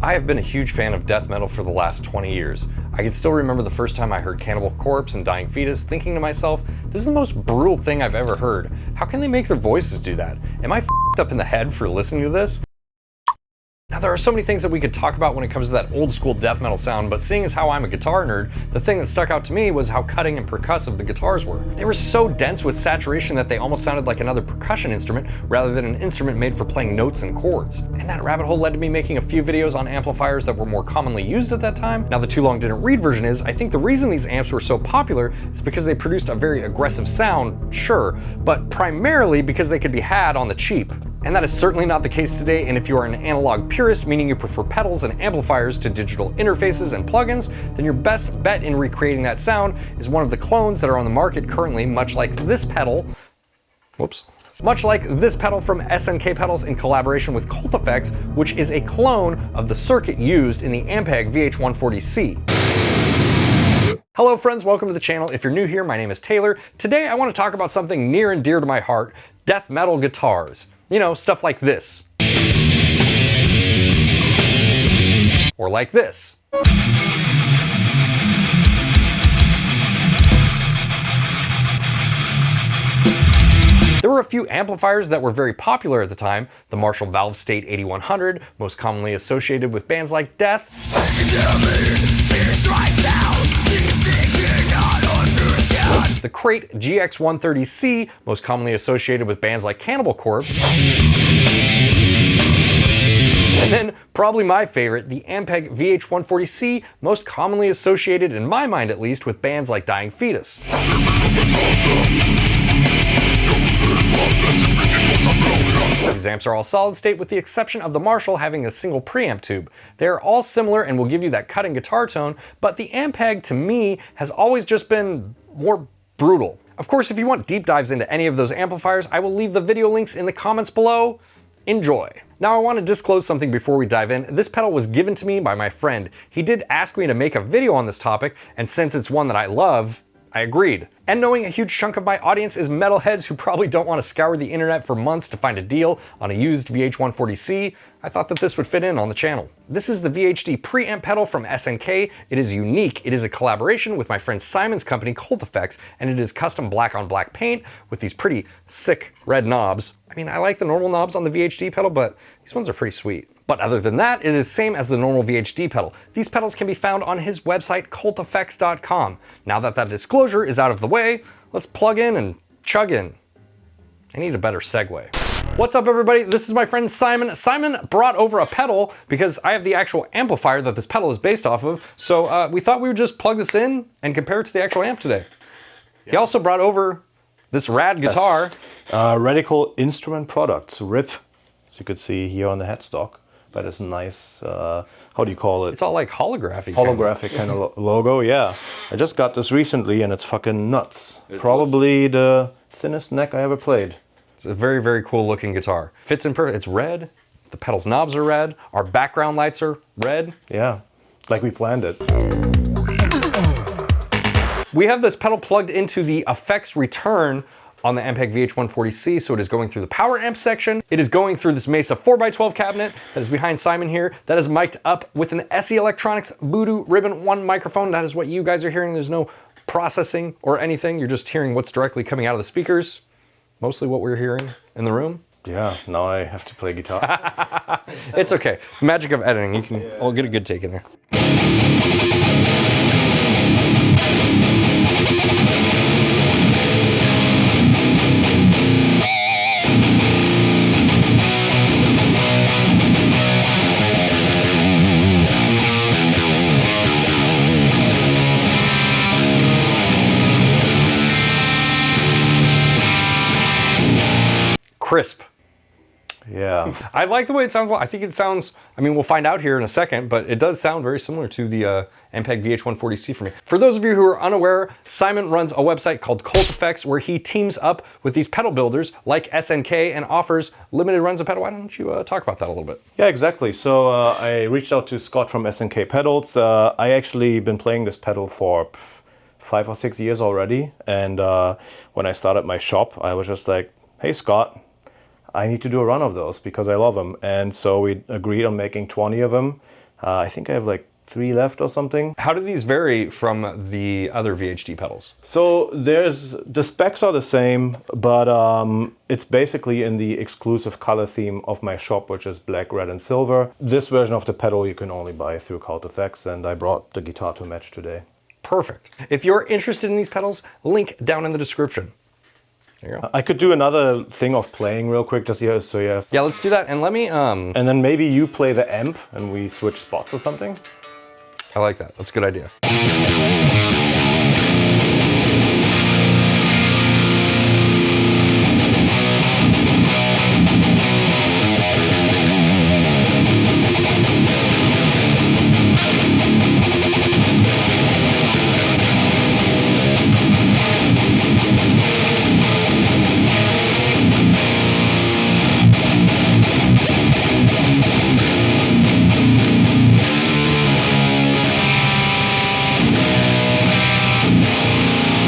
I have been a huge fan of death metal for the last 20 years. I can still remember the first time I heard Cannibal Corpse and Dying Fetus, thinking to myself, this is the most brutal thing I've ever heard. How can they make their voices do that? Am I f***ed up in the head for listening to this? Now there are so many things that we could talk about when it comes to that old school death metal sound, but seeing as how I'm a guitar nerd, the thing that stuck out to me was how cutting and percussive the guitars were. They were so dense with saturation that they almost sounded like another percussion instrument rather than an instrument made for playing notes and chords. And that rabbit hole led to me making a few videos on amplifiers that were more commonly used at that time. Now the Too Long Didn't Read version is, I think the reason these amps were so popular is because they produced a very aggressive sound, sure, but primarily because they could be had on the cheap. And that is certainly not the case today, and if you are an analog purist, meaning you prefer pedals and amplifiers to digital interfaces and plugins, then your best bet in recreating that sound is one of the clones that are on the market currently, much like this pedal. Whoops. Much like this pedal from SNK Pedals in collaboration with CultFX, which is a clone of the circuit used in the Ampeg VH140c. Hello friends, welcome to the channel. If you're new here, my name is Taylor. Today I want to talk about something near and dear to my heart, death metal guitars. You know, stuff like this. Or like this. There were a few amplifiers that were very popular at the time. The Marshall Valve State 8100, most commonly associated with bands like Death. The Crate GX130C, most commonly associated with bands like Cannibal Corpse. And then, probably my favorite, the Ampeg VH140c, most commonly associated, in my mind at least, with bands like Dying Fetus. These amps are all solid state with the exception of the Marshall having a single preamp tube. They're all similar and will give you that cutting guitar tone, but the Ampeg to me has always just been more brutal. Of course, if you want deep dives into any of those amplifiers, I will leave the video links in the comments below. Enjoy. Now I want to disclose something before we dive in. This pedal was given to me by my friend. He did ask me to make a video on this topic, and since it's one that I love, I agreed. And knowing a huge chunk of my audience is metalheads who probably don't want to scour the internet for months to find a deal on a used VH140c, I thought that this would fit in on the channel. This is the VHD preamp pedal from SNK. It is unique. It is a collaboration with my friend Simon's company, CultFX, and it is custom black on black paint with these pretty sick red knobs. I mean, I like the normal knobs on the VHD pedal, but these ones are pretty sweet. But other than that, it is same as the normal VHD pedal. These pedals can be found on his website, CultFX.com. Now that that disclosure is out of the way, let's plug in and chug in. I need a better segue. What's up everybody? This is my friend Simon. Simon brought over a pedal because I have the actual amplifier that this pedal is based off of. So we thought we would just plug this in and compare it to the actual amp today. Yeah. He also brought over this rad guitar. Yes. Radical Instrument Products, RIP. As you could see here on the headstock. But it's a nice, how do you call it? It's all like holographic. Holographic kind of logo, yeah. I just got this recently and it's fucking nuts. Probably the thinnest neck I ever played. It's a very, very cool looking guitar. Fits in perfect. It's red. The pedal's knobs are red. Our background lights are red. Yeah, like we planned it. We have this pedal plugged into the effects return on the Ampeg VH140c, so it is going through the power amp section. It is going through this 𝗦𝗇𝗏 4x12 cabinet that is behind Simon here. That is mic'd up with an 𝗦𝗍𝒐 Electronics Voodoo Ribbon 1 microphone. That is what you guys are hearing. There's no processing or anything. You're just hearing what's directly coming out of the speakers. Mostly what we're hearing in the room. Yeah, now I have to play guitar. It's okay. Magic of editing. You can I'll get a good take in there. Crisp. Yeah. I like the way it sounds. I think it sounds, I mean, we'll find out here in a second, but it does sound very similar to the Ampeg VH140c for me. For those of you who are unaware, Simon runs a website called CultFX where he teams up with these pedal builders like SNK and offers limited runs of pedal. Why don't you talk about that a little bit? Yeah, exactly. So I reached out to Scott from SNK Pedals. I actually been playing this pedal for 5 or 6 years already. And when I started my shop, I was just like, hey, Scott, I need to do a run of those because I love them. And so we agreed on making 20 of them. I think I have like 3 left or something. How do these vary from the other VHD pedals? So the specs are the same, but it's basically in the exclusive color theme of my shop, which is black, red, and silver. This version of the pedal you can only buy through CultFX, and I brought the guitar to match today. Perfect. If you're interested in these pedals, link down in the description. There you go. I could do another thing of playing real quick, just here, so yeah. Yeah, let's do that. And let me, And then maybe you play the amp and we switch spots or something. I like that. That's a good idea.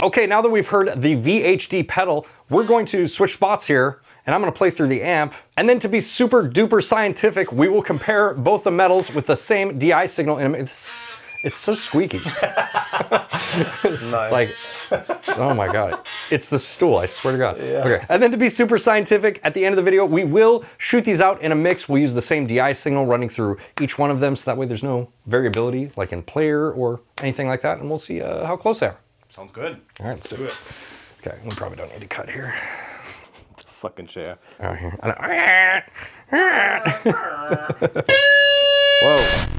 Okay, now that we've heard the VHD pedal, we're going to switch spots here, and I'm gonna play through the amp. And then to be super duper scientific, we will compare both the metals with the same DI signal in them. It's so squeaky. Nice. It's like, oh my God. It's the stool, I swear to God. Yeah. Okay, and then to be super scientific, at the end of the video, we will shoot these out in a mix. We'll use the same DI signal running through each one of them, so that way there's no variability, like in player or anything like that, and we'll see how close they are. Sounds good. All right, let's do it. Okay, we probably don't need to cut here. It's a fucking chair. Oh, here. Whoa.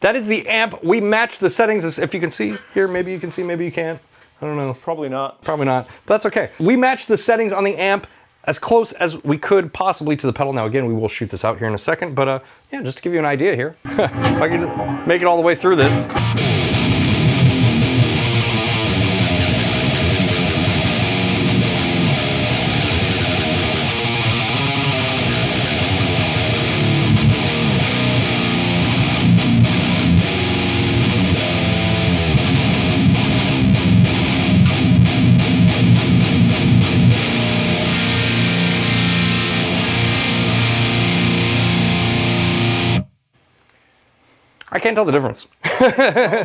That is the amp. We matched the settings, as if you can see here. Maybe you can see, maybe you can't. I don't know. Probably not. Probably not, but that's okay. We matched the settings on the amp as close as we could possibly to the pedal. Now again, we will shoot this out here in a second, but yeah, just to give you an idea here. If I can make it all the way through this. I can't tell the difference.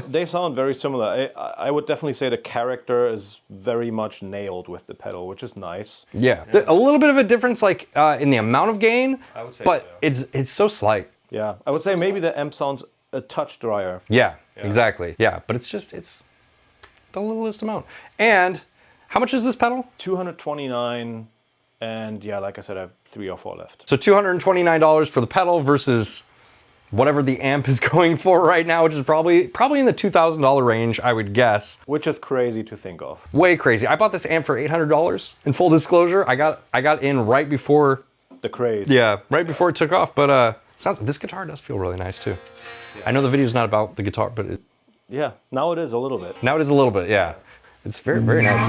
They sound very similar. I would definitely say the character is very much nailed with the pedal, which is nice. Yeah, a little bit of a difference, like in the amount of gain, I would say but so. it's so slight. Yeah, I would say maybe the amp sounds a touch drier. Yeah, exactly. Yeah, but it's the littlest amount. And how much is this pedal? 229, and yeah, like I said, I have 3 or 4 left. So $229 for the pedal versus whatever the amp is going for right now, which is probably in the $2,000 range, I would guess. Which is crazy to think of. Way crazy. I bought this amp for $800. In full disclosure, I got in right before The craze. Yeah, right before it took off. But this guitar does feel really nice too. Yeah. I know the video's not about the guitar, but Yeah, now it is a little bit. Now it is a little bit. Yeah, it's very, very nice.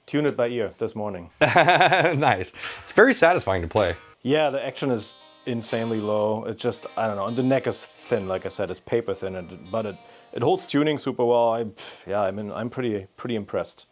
Tune it by ear this morning. Nice. It's very satisfying to play. Yeah, the action is insanely low. It's just, I don't know, and the neck is thin, like I said, it's paper thin, but it holds tuning super well. I'm pretty impressed.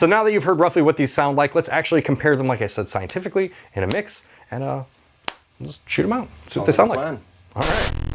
So now that you've heard roughly what these sound like, let's actually compare them, like I said, scientifically in a mix, and let's shoot them out, see what they sound like. All right.